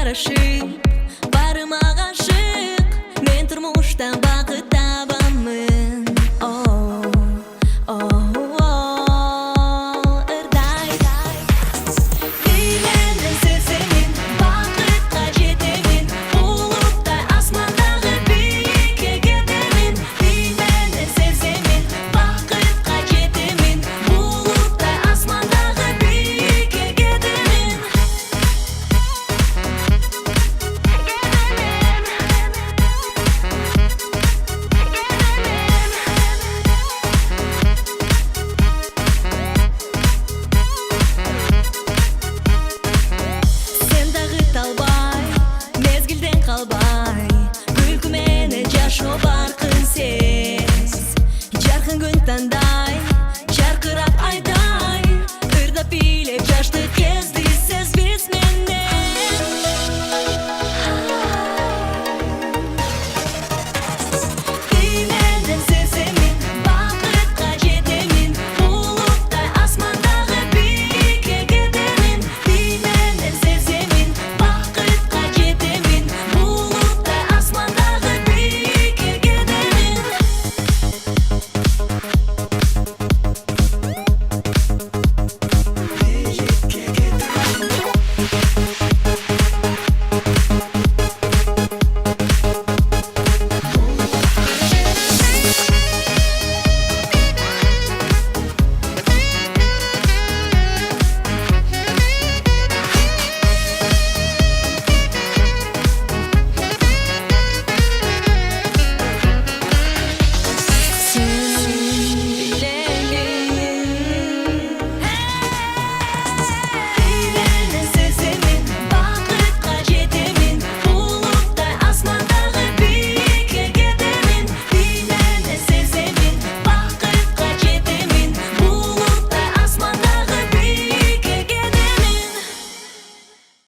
жарашып барыма гашык мен турмуштан бакыт табамын ырдай үй менен сеземин бакытка жетемин улуттай асмандагы бийикке кетемин үй менен сеземин бакытка жетемин улуттай асмандагы бийикке кетемин Сен дагы талбай мезгилден калбай